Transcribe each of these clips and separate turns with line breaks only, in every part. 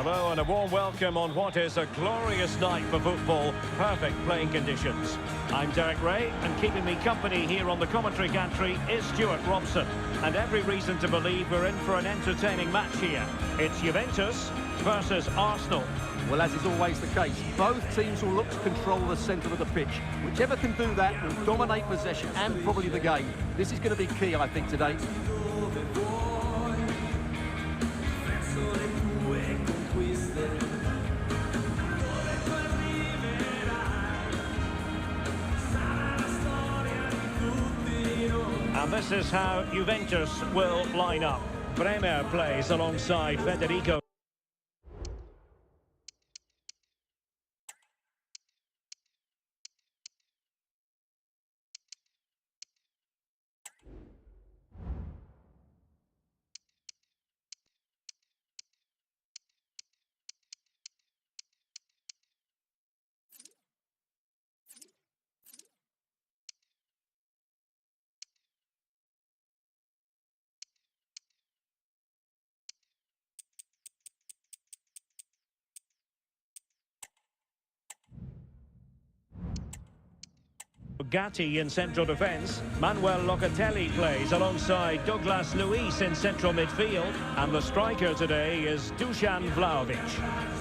Hello and a warm welcome on what is a glorious night for football. Perfect playing conditions. I'm Derek Ray, and keeping me company here on the commentary gantry is Stuart Robson. And every reason to believe we're in for an entertaining match here. It's Juventus versus Arsenal.
Well, as is always the case, both teams will look to control the centre of the pitch. Whichever can do that will dominate possession and probably the game. This is going to be key, I think, today.
And this is how Juventus will line up. Bremer plays alongside Federico. Gatti in central defence. Manuel Locatelli plays alongside Douglas Luiz in central midfield. And the striker today is Dusan Vlahovic.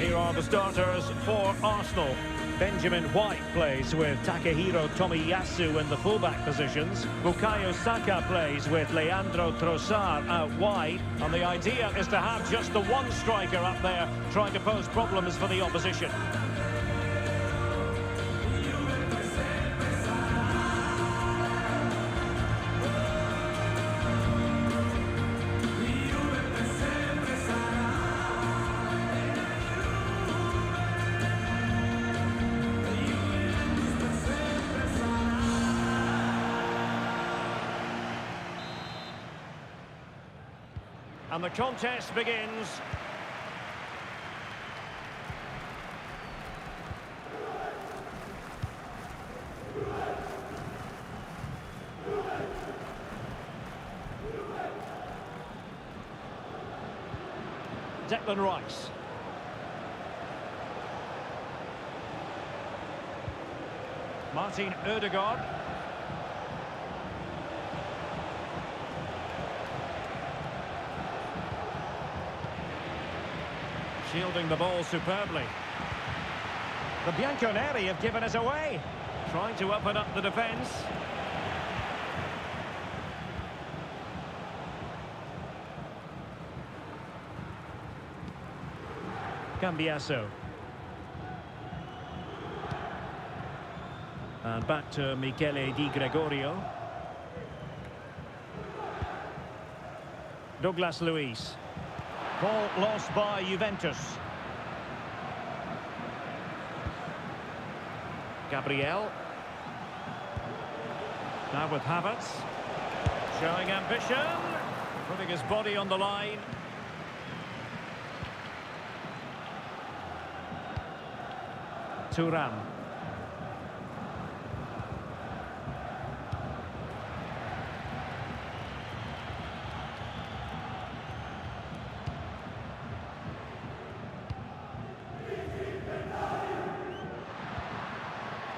Here are the starters for Arsenal. Benjamin White plays with Takehiro Tomiyasu in the fullback positions. Bukayo Saka plays with Leandro Trossard out wide. And the idea is to have just the one striker up there trying to pose problems for the opposition. And the contest begins. Declan Rice. Martin Ødegaard. Shielding the ball superbly. The Bianconeri have given us away. Trying to open up the defence. Cambiaso. And back to Michele Di Gregorio. Douglas Luiz. Ball lost by Juventus. Gabriel. Now with Havertz. Showing ambition. Putting his body on the line. Thuram.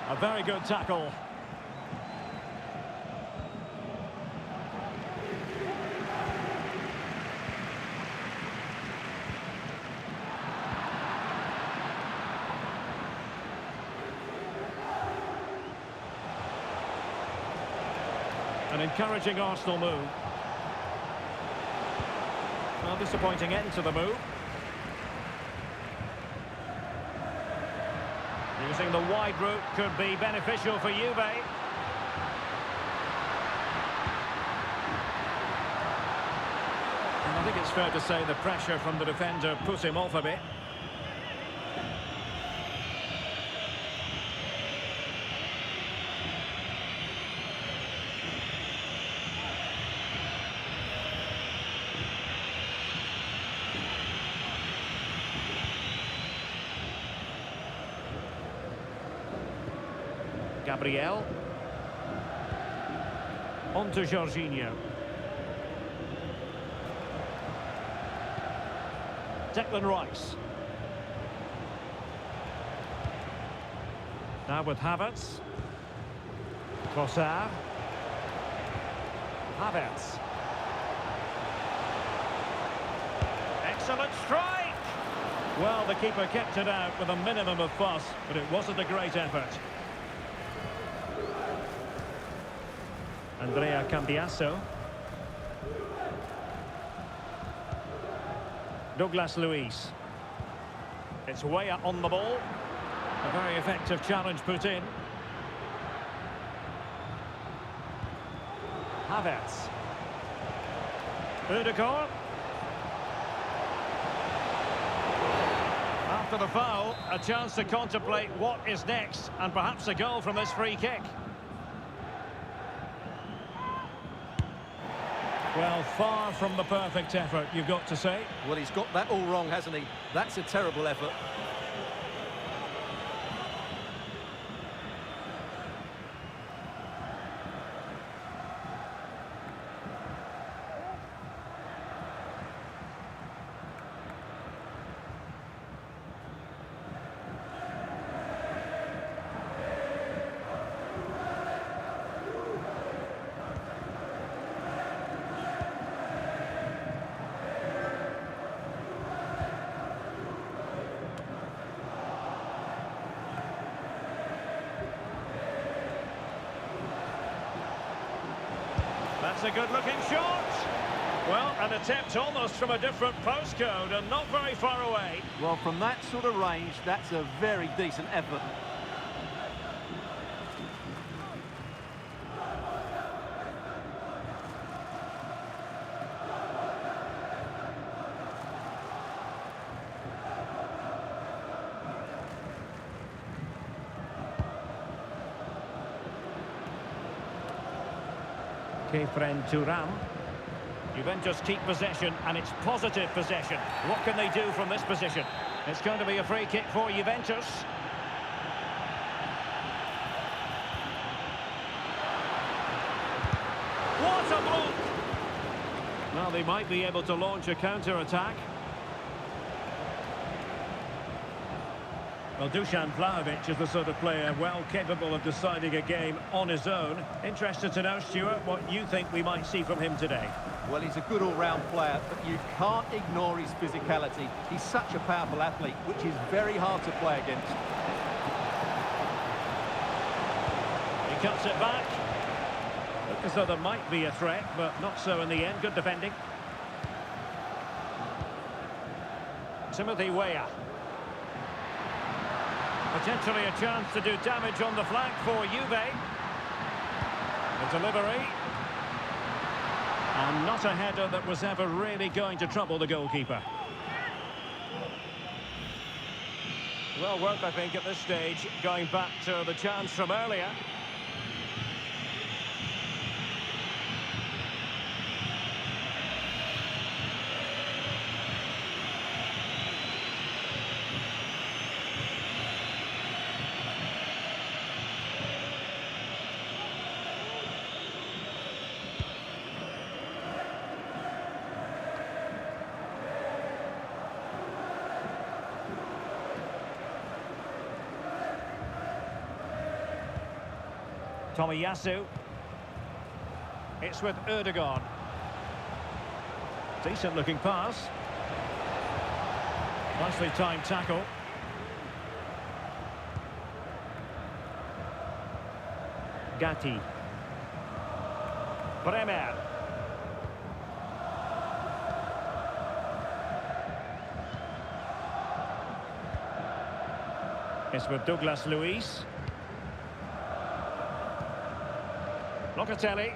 A very good tackle. An encouraging Arsenal move. Well, disappointing end to the move. Using the wide route could be beneficial for Juve. And I think it's fair to say the pressure from the defender put him off a bit. Gabriel. On to Jorginho. Declan Rice. Now with Havertz. Trossard. Havertz. Excellent strike! Well, the keeper kept it out with a minimum of fuss, but it wasn't a great effort. Andrea Cambiasso. Douglas Luiz. It's Weah on the ball. A very effective challenge put in. Havertz. Ødegaard. After the foul, a chance to contemplate what is next, and perhaps a goal from this free kick. Well, far from the perfect effort, you've got to say.
Well, he's got that all wrong, hasn't he? That's a terrible effort.
That's a good-looking shot. Well, an attempt almost from a different postcode and not very far away.
Well, from that sort of range, that's a very decent effort.
Kefren Turam. Juventus keep possession, and it's positive possession. What can they do from this position? It's going to be a free kick for Juventus. What a block! Well, they might be able to launch a counter-attack. Well, Dusan Vlahovic is the sort of player well capable of deciding a game on his own. Interested to know, Stuart, what you think we might see from him today.
Well, he's a good all-round player, but you can't ignore his physicality. He's such a powerful athlete, which is very hard to play against.
He cuts it back. Looked as though there might be a threat, but not so in the end. Good defending. Timothy Weah. Potentially a chance to do damage on the flank for Juve. The delivery. And not a header that was ever really going to trouble the goalkeeper. Well worked, I think, at this stage, going back to the chance from earlier. Tomiyasu. It's with Ødegaard. Decent looking pass. Nicely timed tackle. Gatti. Bremer. It's with Douglas Luiz. Locatelli.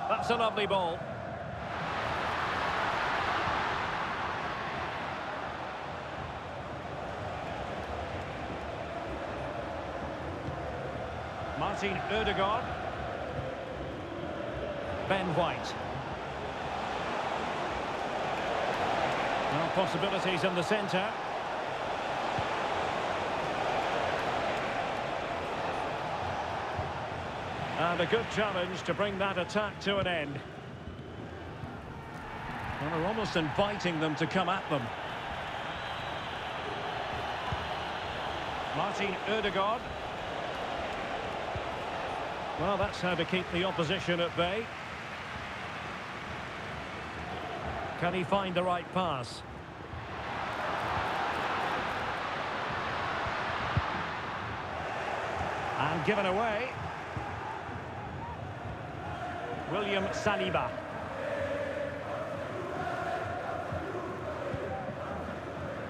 That's a lovely ball. Martin Ødegaard. Ben White. Well, possibilities in the centre. And a good challenge to bring that attack to an end. Well, they're almost inviting them to come at them. Martin Ødegaard. Well, that's how to keep the opposition at bay. Can he find the right pass? And given away. William Saliba.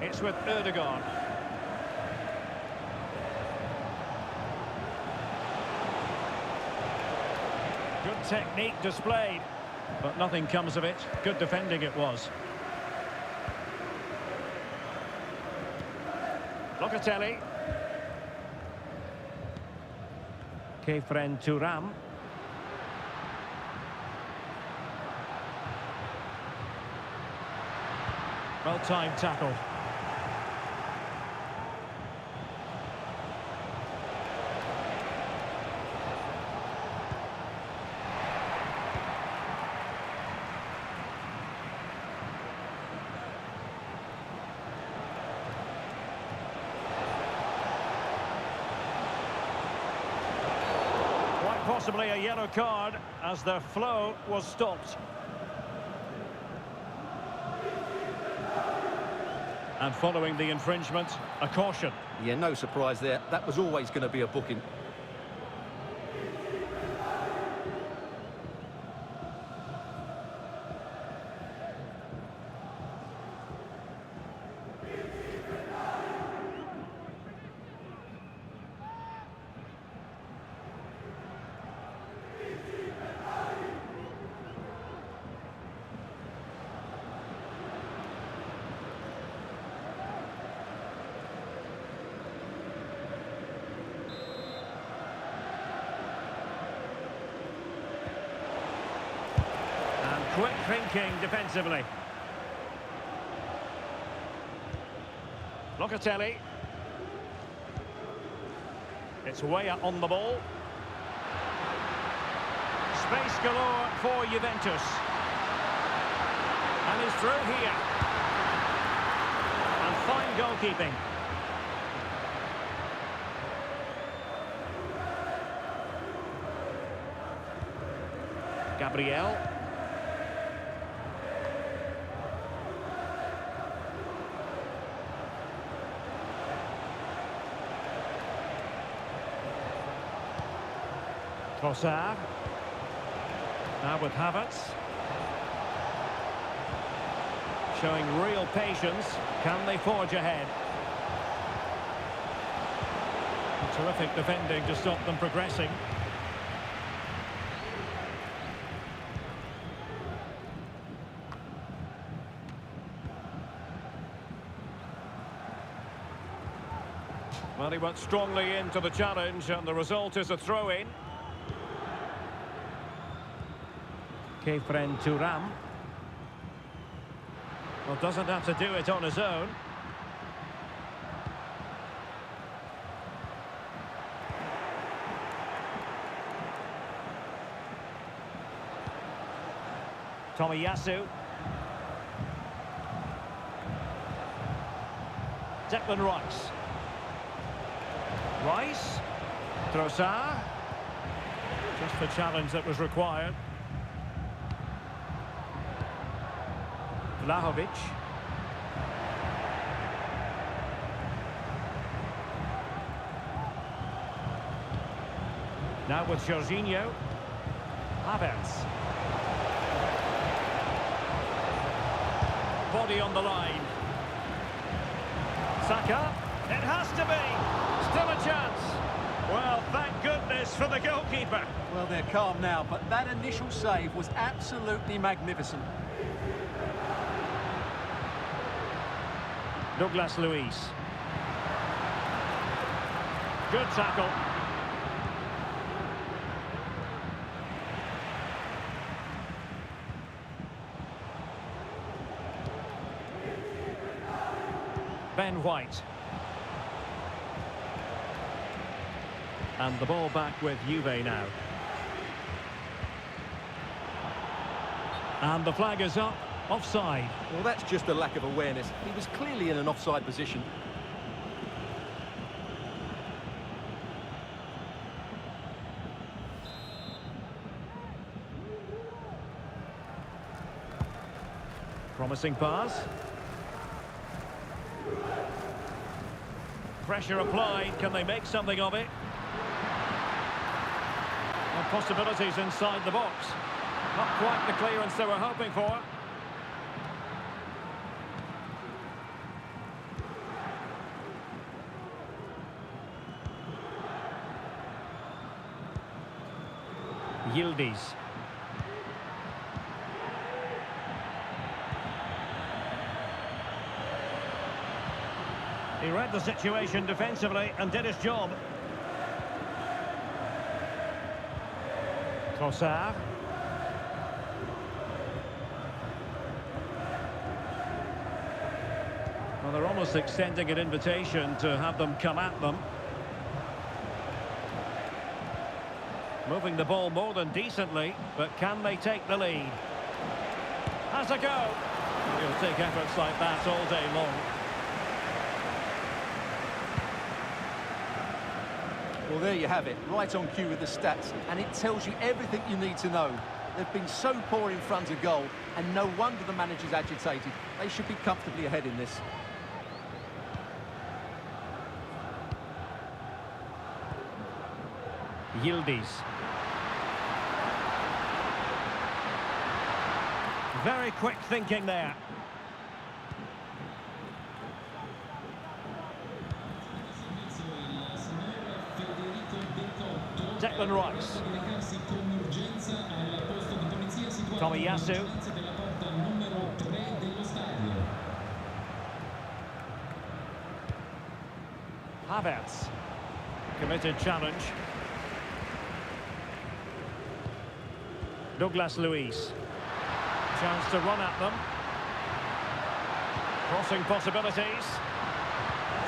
It's with Ødegaard. Good technique displayed, but nothing comes of it. Good defending it was. Locatelli. Kefren Thuram. Well-timed tackle. Quite possibly a yellow card as the flow was stopped. And following the infringement, a caution.
Yeah, no surprise there. That was always going to be a booking.
Quick thinking defensively. Locatelli. It's Weah on the ball. Space galore for Juventus. And he's through here. And fine goalkeeping. Gabriel. Trossard. Now with Havertz. Showing real patience. Can they forge ahead? Terrific defending to stop them progressing. Well, he went strongly into the challenge, and the result is a throw-in. Kefren Thuram. Well, doesn't have to do it on his own. Tomiyasu. Declan Rice. Rice. Trossard. Just the challenge that was required. Vlahovic. Now with Jorginho. Havertz. Body on the line. Saka. It has to be. Still a chance. Well, thank goodness for the goalkeeper.
Well, they're calm now, but that initial save was absolutely magnificent.
Douglas Luiz. Good tackle. Ben White. And the ball back with Juve now. And the flag is up. Offside.
Well, that's just a lack of awareness. He was clearly in an offside position.
Promising pass. Pressure applied. Can they make something of it? And possibilities inside the box. Not quite the clearance they were hoping for. Yildiz. He read the situation defensively and did his job. Trossard. Well, they're almost extending an invitation to have them come at them. Moving the ball more than decently, but can they take the lead? Has a go. He'll take efforts like that all day long.
Well, there you have it, right on cue with the stats, and it tells you everything you need to know. They've been so poor in front of goal, and no wonder the manager's agitated. They should be comfortably ahead in this.
Yildiz. Very quick thinking there. Declan Rice. Tomiyasu. Havertz. Committed challenge. Douglas Luiz. Chance to run at them. Crossing possibilities.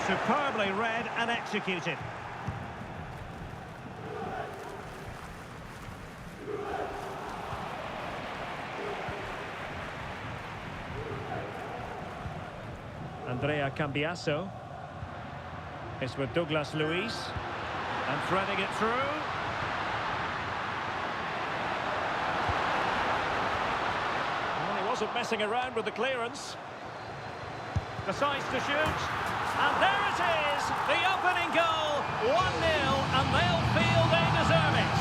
Superbly read and executed. Andrea Cambiasso. It's with Douglas Luiz. And threading it through. Well, he wasn't messing around with the clearance. Decides to shoot. And there it is! The opening goal! 1-0, and they'll feel they deserve it.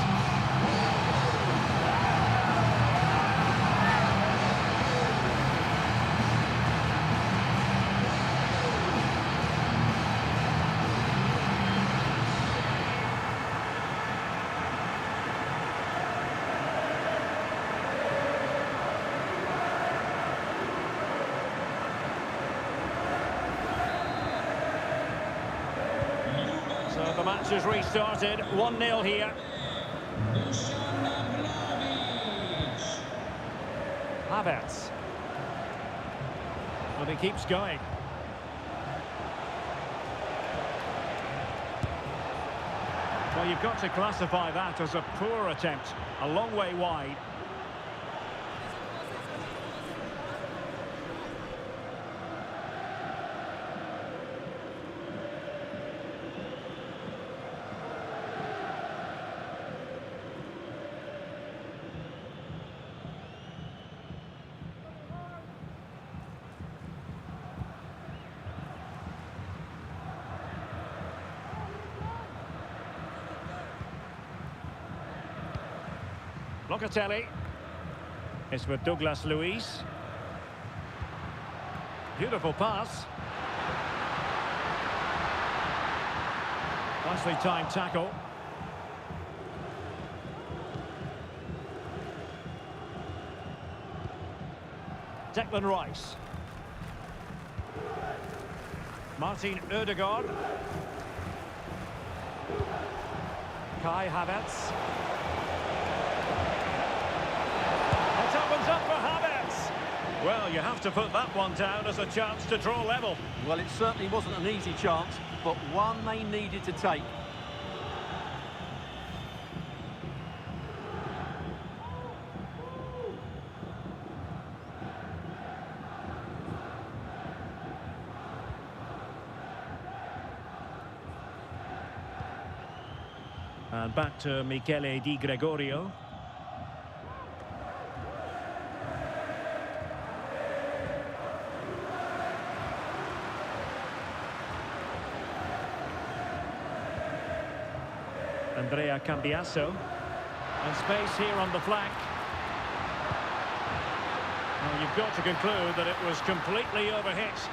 So the match has restarted, 1-0 here. Havertz. But he keeps going. Well, you've got to classify that as a poor attempt, a long way wide. Locatelli. It's with Douglas Luiz. Beautiful pass. Nicely timed tackle. Declan Rice. Martin Ødegaard. Kai Havertz. It opens up for Havertz. Well, you have to put that one down as a chance to draw level.
Well, it certainly wasn't an easy chance, but one they needed to take.
And back to Michele Di Gregorio. Andrea Cambiasso. And space here on the flank. Well, you've got to conclude that it was completely overhit.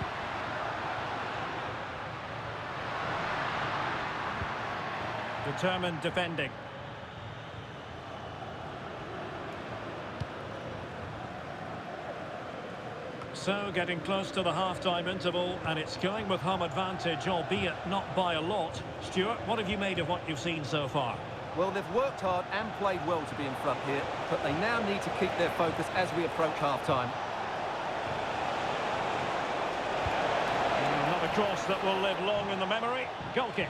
Determined defending. So, getting close to the half-time interval, and it's going with home advantage, albeit not by a lot. Stuart, what have you made of what you've seen so far?
Well, they've worked hard and played well to be in front here, but they now need to keep their focus as we approach half-time.
Another cross that will live long in the memory. Goal kick.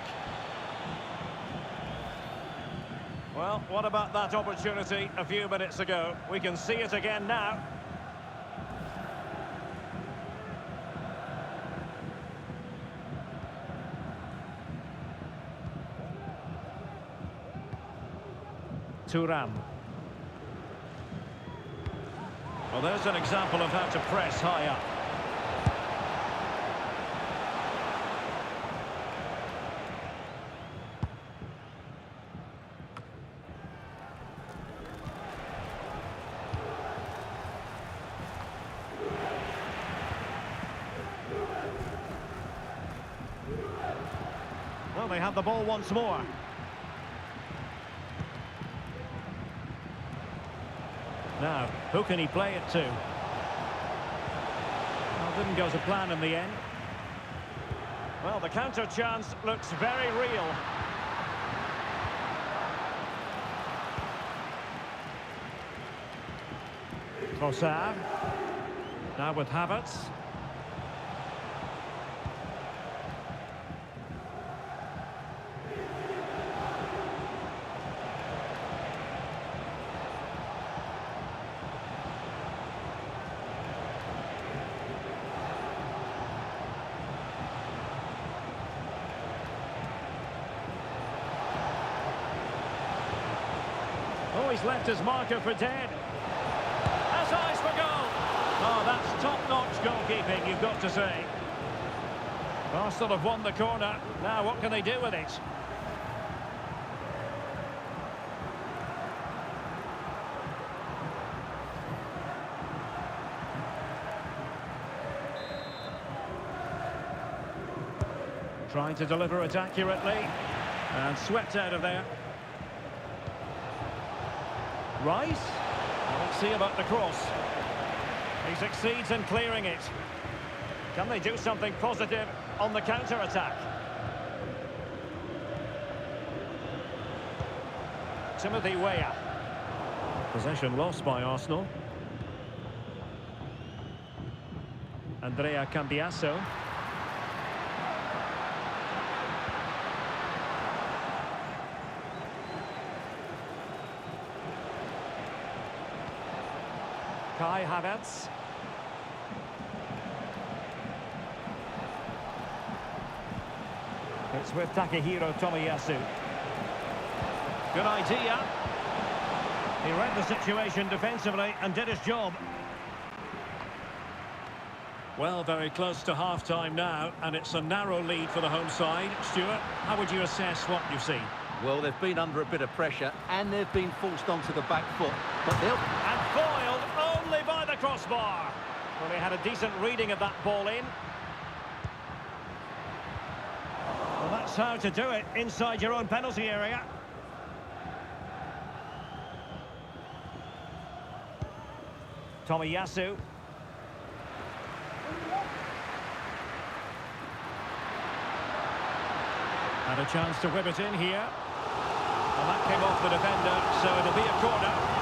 Well, what about that opportunity a few minutes ago? We can see it again now. Thuram. Well, there's an example of how to press high up. Well, they have the ball once more. Now, who can he play it to? Well, didn't go to plan in the end. Well, the counter chance looks very real. Trossard. Now with Havertz. Oh, he's left his marker for dead. Has eyes for goal. Oh, that's top-notch goalkeeping, you've got to say. Arsenal have won the corner. Now, what can they do with it? Trying to deliver it accurately. And swept out of there. Rice. Let's see about the cross. He succeeds in clearing it. Can they do something positive on the counter-attack? Timothy Weah. Possession lost by Arsenal. Andrea Cambiasso. Kai Havertz. It's with Takehiro Tomiyasu. Good idea. He read the situation defensively and did his job. Well, very close to half-time now, and it's a narrow lead for the home side. Stuart, how would you assess what you've seen?
Well, they've been under a bit of pressure, and they've been forced onto the back foot. But they'll...
And foiled only by the crossbar. Well, they had a decent reading of that ball in. Well, that That's how to do it inside your own penalty area. Tomiyasu. And a chance to whip it in here. Well, that came off the defender, so it'll be a corner.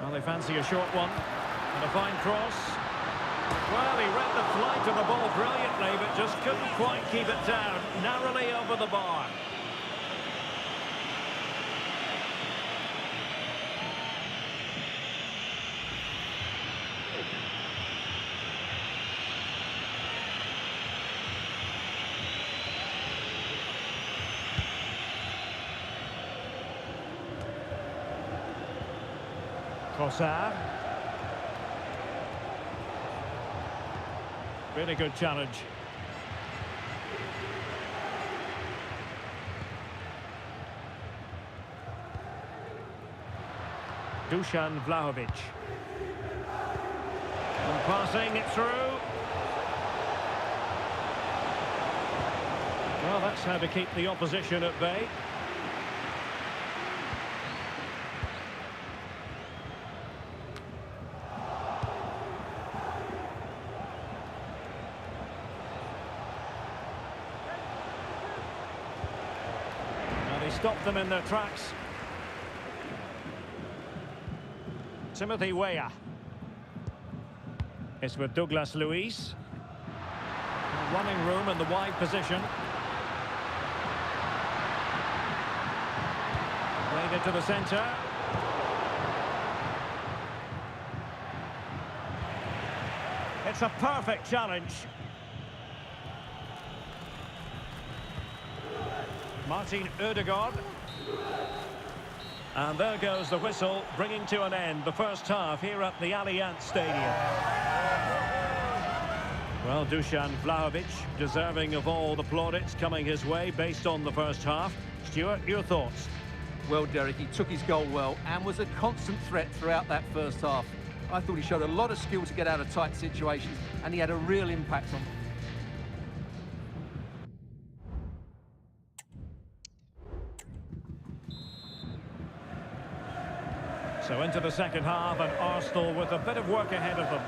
Well, they fancy a short one. And a fine cross. Well, he read the flight of the ball brilliantly, but just couldn't quite keep it down. Narrowly over the bar. Trossard. Really good challenge. Dusan Vlahovic. And passing it through. Well, that's how to keep the opposition at bay. Stop them in their tracks. Timothy Weah. It's with Douglas Luiz. Running room in the wide position. Played it to the centre. It's a perfect challenge. Martin Ødegaard. And there goes the whistle, bringing to an end the first half here at the Allianz Stadium. Well, Dusan Vlahovic, deserving of all the plaudits coming his way based on the first half. Stuart, your thoughts?
Well, Derek, he took his goal well and was a constant threat throughout that first half. I thought he showed a lot of skill to get out of tight situations, and he had a real impact on them.
So into the second half, and Arsenal with a bit of work ahead of them.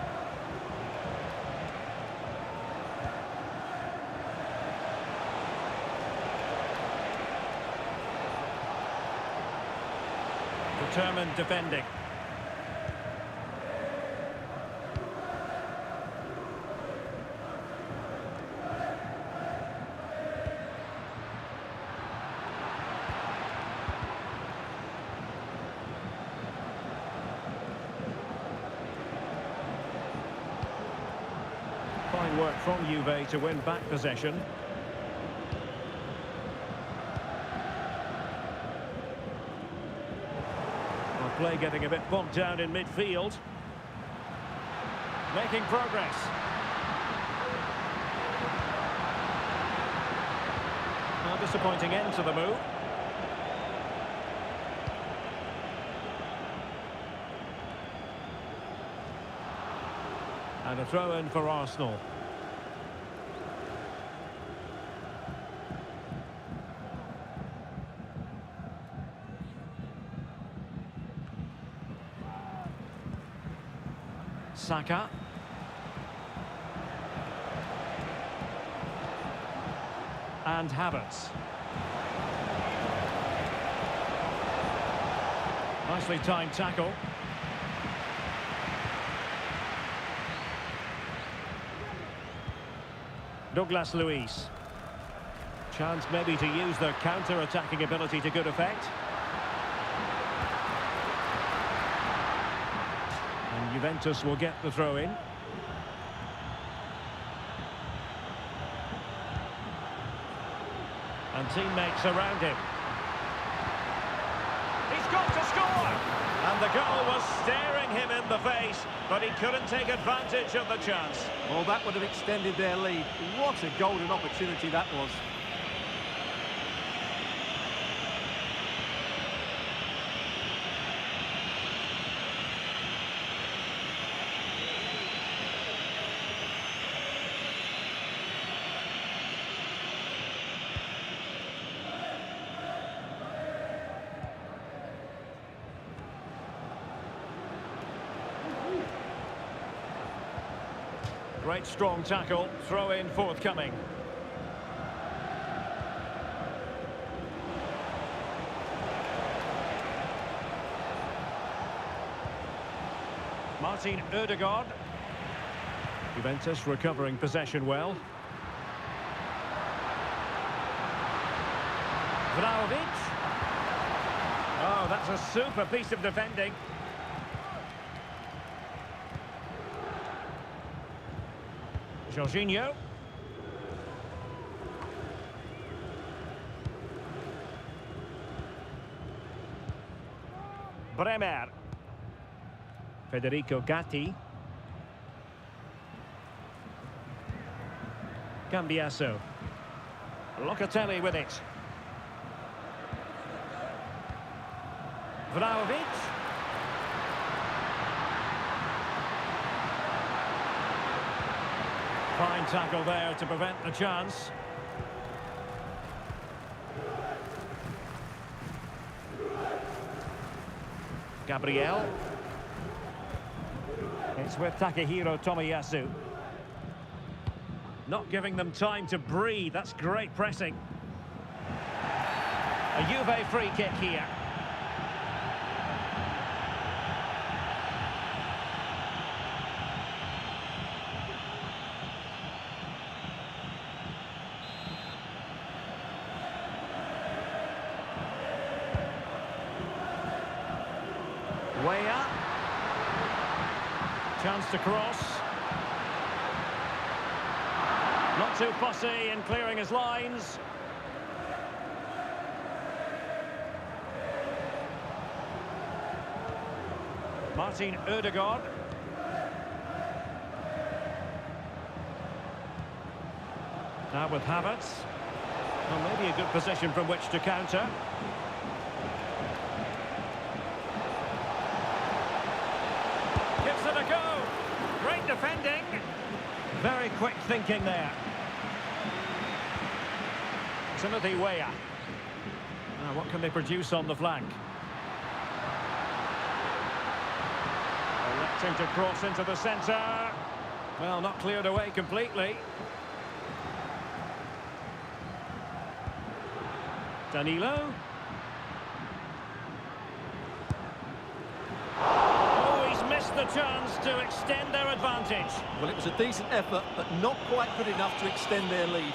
Determined defending. Fine work from Juve to win back possession. Well, play getting a bit bogged down in midfield. Making progress. A disappointing end to the move. And a throw-in for Arsenal. Saka. And Havertz. Nicely timed tackle. Douglas Luiz. Chance maybe to use their counter-attacking ability to good effect. And Juventus will get the throw-in. And teammates around him. He's got to score! And the goal was staring him in the face, but he couldn't take advantage of the chance.
Well, that would have extended their lead. What a golden opportunity that was.
Great strong tackle, throw in forthcoming. Martin Ødegaard. Juventus recovering possession well. Vlahovic. Oh, that's a super piece of defending. Jorginho. Bremer. Federico Gatti. Cambiasso. Locatelli with it. Vlahovic. Fine tackle there to prevent the chance. Gabriel. It's with Takehiro Tomiyasu. Not giving them time to breathe. That's great pressing. A Juve free kick here. Way up. Chance to cross. Not too fussy in clearing his lines. Martin Ødegaard. Now with Havertz. Well, maybe a good position from which to counter. Gives it a go. Great defending. Very quick thinking there. Timothy Weah. Now, what can they produce on the flank? Electing to cross into the centre. Well, not cleared away completely. Danilo. Oh, he's missed the chance to extend their advantage.
Well, it was a decent effort, but not quite good enough to extend their lead.